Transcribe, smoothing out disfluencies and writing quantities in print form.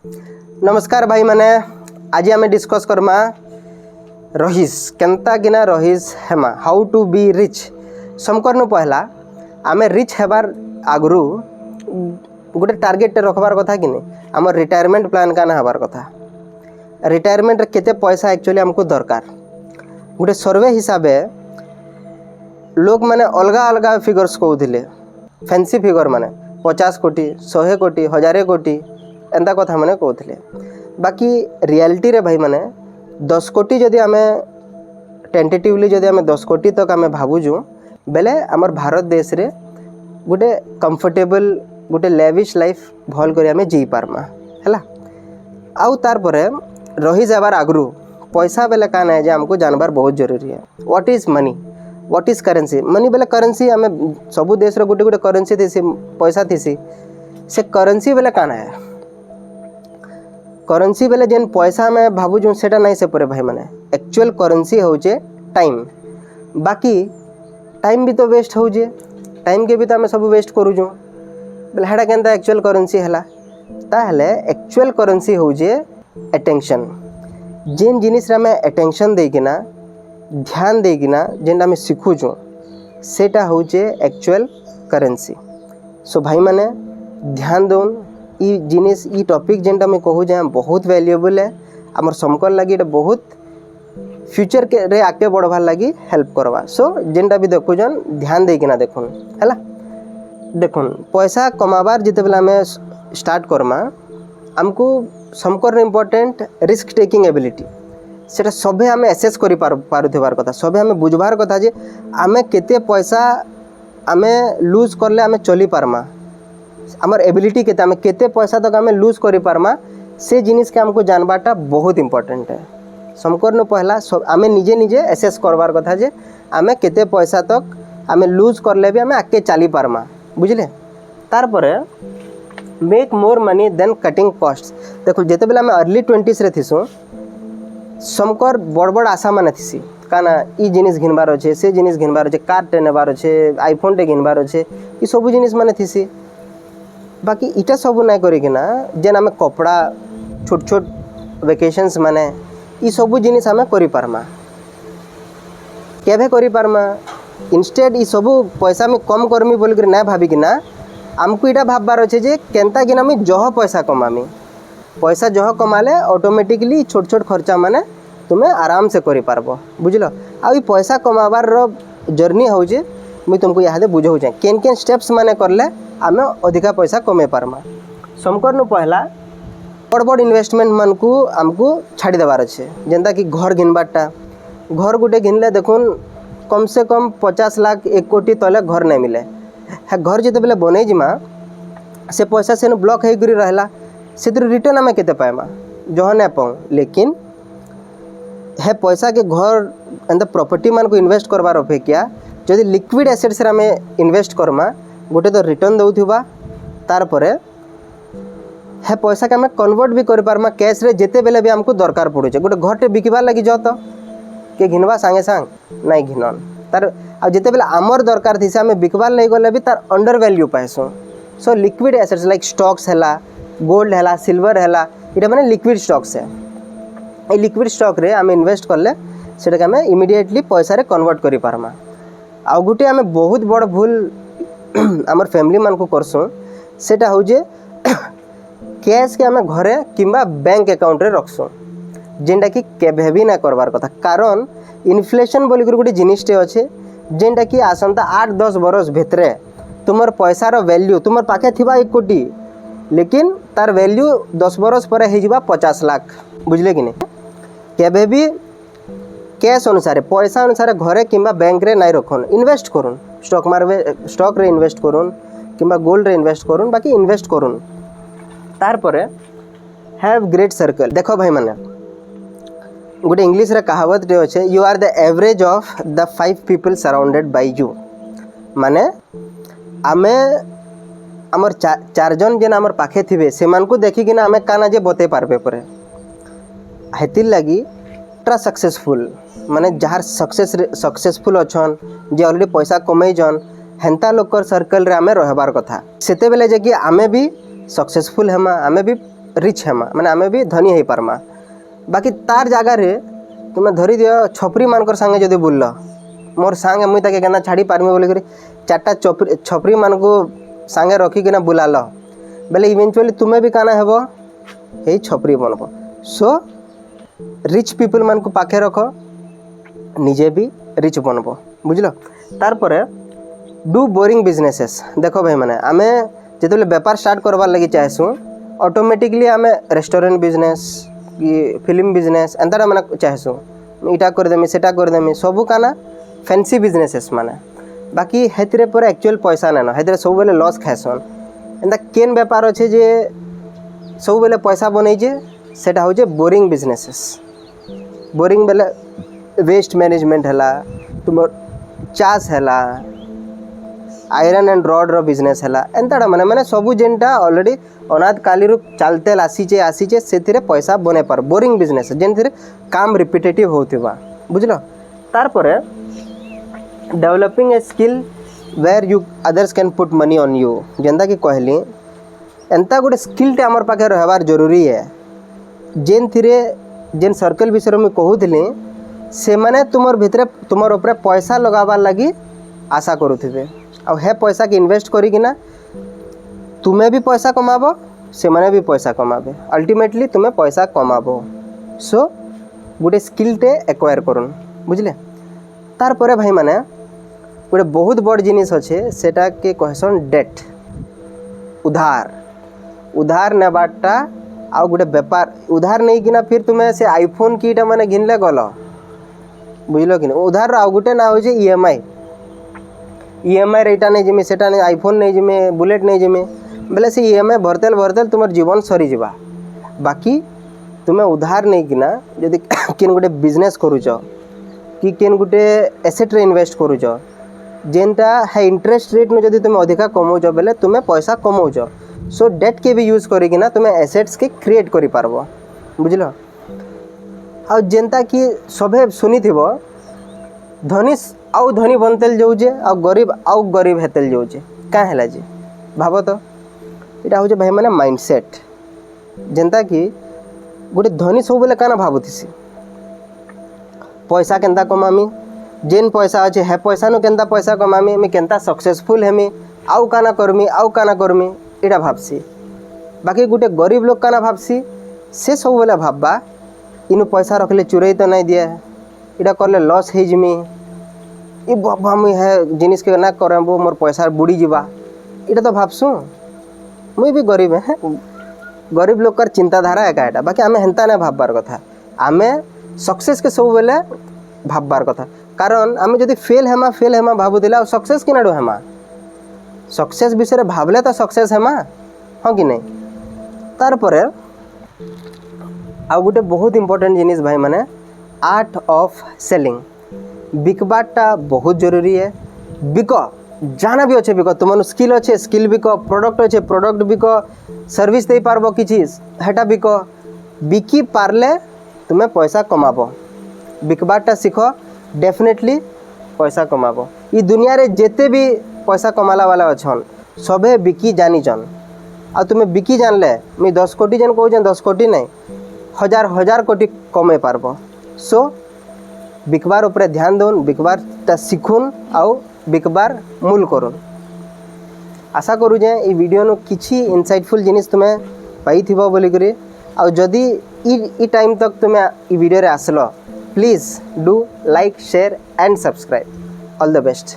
नमस्कार भाई माने आज आम डिस्कस करमा रहीस केनता किना रहीस हेमा हाउ टू बी रिच समकर पहला आम रिच हेबार आगु गोटे टार्गेट रखबार कथा कि आम रिटायरमेंट प्लान का हबार कथा रिटायरमेंट रे केते पैसा एक्चुअली हमको दरकार गोटे सर्वे हिसाब लोक मैंने अलग अलग फिगर्स कहते फैंसी फिगर माने 50 कोटी 100 कोटी 1000 कोटी एंता कथा मैंने कहते बाकी रियलिटी रे भाई माने 10 कोटी जदि आम टेंटेटिवली जदि आम 10 कोटी तक आम भावुँ बेले आमर भारत देश रे गोटे कंफर्टेबल गोटे लेविश लाइफ भल कर आम जी पार्मा है आउ तार परे रही जाबार आगु पैसा बेले का ना आमको जानबार बहुत जरूरी है what is money what is currency money बेले करेन्सी आम सबू देश रो गोटे गोटे करेन्सी थी पैसा थी से करेन्सी बेले का ना है करेन्सी बेले जेन पैसा आम भावुँ सेटा नहीं से परे भाई माने एक्चुअल करेन्सी होचे टाइम बाकी टाइम भी तो वेस्ट होजे टाइम के भी तो आम सब वेस्ट करूँ बेले हेटा केनता एक्चुअल करेन्सी है ताहले एक्चुअल करेन्सी होजे अटेंशन जेन जिनिस रे आम अटेंशन देकिना ध्यान देकिना जेनटा आम शिखुचु सेटा होचे एक्चुअल करेन्सी सो भाई माने ध्यान दौन ई जिनिस ई टॉपिक जेनटा मैं कहूँ जे बहुत वैल्यूएबल है आमर समकर लगी बहुत फ्यूचर के रे आगे बढ़वार लगी हेल्प करवा सो जेनटा भी देखुन ध्यान देकिना देखुन है देखुन पैसा कमाबार जिते बेला आम स्टार्ट करमा आमको Samkar important risk taking ability सेटा सभे आम एसेस करि पारुथिबार कथा सभे आम बुझबार कथा जे आमे केते पैसा आमे लूज करले आमे चली पारमा आमर एबिलिटी केते आमे केते पैसा तक आमे लूज करि पारमा से जिनिस के हमको जानबाटा बहुत इंपोर्टेंट है समकर न पहला आमे निजे निजे एसेस करबार कथा जे आमे केते पैसा तक आमे लूज करले भी आमे आके चली पारमा बुझले तार परे make more money than cutting cost देखो जेते बेला आमे अर्ली 20s रे थिसु समकर बड़ बड़ आशा माने थी काना ई जिनिस घिनबार अच्छे से जिनिस घिनबार अच्छे कार टे नेबार अच्छे आईफोन टे घिनबार अच्छे ये सब जिनिस माने थी बाकी इटा सब ना करिकिना जेन आम कपड़ा छोट छोट वेकेशंस माने ये सब जिनिस आम करि पारमा केभे करि पारमा इंस्टेड ई सब पैसा में कम करमी बोल कर ना भाबिकिना आमको इटा भाबबार अच्छे जे केनता किना मैं जह पैसा कमामी पैसा जह कमाले ऑटोमेटिकली छोट छोट खर्चा माने तुम्हें आराम से करि पारबो बुझलो आ ई पैसा कमाबार रो जर्नी होजे मुई तुमको यादे बुझाऊ चाहे केन केन स्टेप्स माने करले आमे अधिका पैसा कमे पारमा समकर न पहला बड़ बड़ इन्वेस्टमेंट मन को आमको छाड़ी देबार अच्छे जेंता कि घर घिनबारटा घर गुटे घिनले देखुन कम से कम 50 लाख 1 कोटी तले घर नहीं मिले है घर जिते बेले बनै जिमा से पैसा से ब्लॉक हो गरी रहला से रिटर्न आम के पाएमा जह ना पाऊँ लेकिन है पैसा के घर एंता प्रॉपर्टी मान को इन्वेस्ट करवार अपेक्षा जदि लिक्विड एसेट्स आम इन्वेस्ट करमा गोटे तो रिटर्न दौथुबा तार परे है पैसा के आम कन्वर्ट भी कर पारमा कैश रे जेते बेले भी हमको दरकार पड़ुचे गोटे घरटे बिकबार लगी जाओ तो के घिनवा सांगे सांग नहीं घिनन तार आ जेते बेले आमर दरकार थी से आम बिकबार नहीं गले भी तार अंडर वैल्यू पाएसु so liquid assets like stocks है गोल्ड है सिल्वर है ये मैंने लिक्विड स्टॉक्स है ये लिक्विड स्टॉक रे आम इन्वेस्ट करले सेटा आम इमिडिएटली पैसा रे कन्वर्ट करि पारमा आ गुटे आम बहुत बड़ भूल आमर फैमिली मान को करसुँ सेटा हो जे कैश के आम घरे किंबा बैंक अकाउंट रे रखसुँ जेनटा कि केभे भी ना करबार कथा कारण इन्फ्लेशन बोली गोटे जिनिसटे अच्छे जेनटा कि आसंता 8-10 बरस भितरे तुमर पैसार वैल्यू तुमर पाखे थिबा 1 कोटी लेकिन तार वैल्यू 10 बरस पर हो 50 लाख बुझले कि नहीं केबे भी कैश अनुसार पैसा अनुसार घरे किंबा बैंक रे नहीं रखन इन्वेस्ट करुन स्टॉक रे इन्वेस्ट करुन किंबा गोल्ड रे इन्वेस्ट करुन बाकी इन्वेस्ट करुन तार परे हैव ग्रेट सर्कल देखो भाई माने गोटे इंग्लिश रे कहावत रे अच्छे you are the average of the 5 people surrounded by you माने आमे आमर 4 जन जेन आमर पाखे थिबे से मान को देखिकिना आमे काना जे बते पारबे परे हेतिल लगी ट्रा सक्सेसफुल माने जहार सक्सेसफुल अच्छन जे ऑलरेडी पैसा कमैजन हेन्ता लोकर सर्कल रे आमे रहबार कथा सेते बेले जे कि आमे भी सक्सेसफुल हेमा आमे भी रिच हेमा माने आमे भी धनी हो पार्मा बाकी तार जगार तुम्हें धरी दियो छपरी मानकर संगे जदि बुल्ल मोर सांगे मुई ताके केना छाड़ी पारमी बोलिक चार्टा छपरी मान को सांगे रखिकिना बुलाल बेले इवेंचुअली तुम्हें भी काना हेबो यही छपरी बनब। सो रिच पीपल मान को पाखे रख निजे भी रिच बनब बुझल। तार परे डू बोरिंग बिजनेसेस देख भाई मैंने आमे जिते बेपार स्टार्ट करवार लगी चाहेसु ऑटोमेटिकली आमे रेस्टोरेंट बिजनेस कि फिल्म बिजनेस एंता मैंने चाहेसु इटा करदेमी सेटा करदेमी सबू काना फैंसी बिजनेसेस माने बाकी हेतिरे पर एक्चुअल पैसा नाइन हेतिरे सब बेले लॉस खाएसन एंता केन बेपार अच्छे जे सब बेले पैसा बनईजे सेटा होचे बोरिंग बिजनेसेस। बोरिंग बेले वेस्ट मैनेजमेंट है तुम चाष है आयरन एंड रड रो बिजनेस है एंता माने माने सबू जेनटा ऑलरेडी अनाथ काली चलते आसीचे से पैसा बने पार बोरिंग बिजनेस जेन काम रिपिटेटिव होतिबा बुझल। तार परे developing a skill where you others can put money on you जेंता कि कहली एंता गोटे स्किलटे आमर पाखे रहबार जरूरी है जेन सर्कल विषय में कहूली से माने तुमर भितरे तुमर ऊपर पैसा लगाबार लगी आशा करुथिबे आ हे पैसा के इन्वेस्ट करिकिना तुम्हें भी पैसा कमाबो से माने भी पैसा कमाबे अल्टीमेटली तुम्हें पैसा कमाबो। सो गोटे स्किलटे एक्वायर करुन बुझले। तार परे भाई माने गोटे बहुत बड़ जिनिस अच्छे सेटा के कहसन डेट उधार नेबाटा आ गोटे बेपार उधार नहीं किना फिर तुम्हें से आईफोन कीटा माने घिनले गल बुझल कि उधार आ गोटे ना हो ईएमआई रेटा नहीं जिमी सेटा नहीं आईफोन नहीं जिमी बुलेट नहीं जिमी बेले से ईएमआई भरतेल भरतेल तुम जीवन सरी जावा बाकी तुम्हें उधार नहीं किना जदि केन गोटे बिजनेस करूच कि केन गोटे एसेट रे इन्वेस्ट करूच जेनटा है इंटरेस्ट रेट में जदि तुम्हें अधिका कमाउच बेले तुम्हें पैसा कमाउच। सो डेट के भी यूज करिकिना तुम्हें एसेट्स के क्रिएट करि पारबो बुझल। आ जेनता कि सभे सुनिथिबो धनी आउ धनी बनतेल जाऊे आ गरीब हेतेल जाऊे क्या है जी भाव तो यहाँ हूँ भाई मैंने माइंडसेट जेनता कि गोटे धनी सब बेले काना भावुसी पैसा केनता कमामी जेन पैसा अच्छे हे पैसा नु केनता पैसा कमामी मैं केनता सक्सेसफुल हेमी आउ काना करमी इटा भाबसी। बाकी गोटे गरीब लोग काना भाबसी से सब बेले भाबा इनु पैसा रखले चुरई तो नहीं दिए इटा करले लॉस हो जिमी ये बाबा मुई है जिनिस के ना करबो मोर पैसा बुड़ी जीवा इटा तो भाबसु मुई भी गरीब है गरीब लोग कर चिंताधारा एका एटा बाकी आमे हेंता ना भाबबार कथा आमे सक्सेस के सब बेले भाबबार कथा कारण आमे जदि फेल हेमा भाबुदिला और सक्सेस किनाडो हेमा सक्सेस विषय भाबले तो सक्सेस हेमा हाँ कि नहीं। तार परे आ गोटे बहुत इंपोर्टेंट जिनिस भाई माने आर्ट ऑफ सेलिंग बिकबाटा बहुत जरूरी है। बिक जाना भी अच्छे बिक तुम स्किल अच्छे स्किल बिक प्रोडक्ट अच्छे प्रोडक्ट बिक सर्विस दे पारबो किछि हेटा बिक बिकी पारले तुम्हें पैसा कमाबो बिकबाटा सीख डेफिनेटली पैसा कमाबो। ई दुनिया रे जेते भी पैसा कमाला वाला अच्छन सभे बिकी जानीचन आ तुम्हें बिकी जानले मैं 10 कोटी जन कहूँ 10 कोटी नहीं हजार कोटी कमे पारबो। सो बिकबार उपरे ध्यान दौन बिकबार शिखुन आउ बिकबार मूल करुन। आशा करूँ जे ई वीडियो नु किछि इनसाइटफुल जिनिस तुम्हें पाई थिबो बोलिकरी आउ जदि ई टाइम तक तुम्हें ई वीडियो रे आसलो please do like share and subscribe. All the best.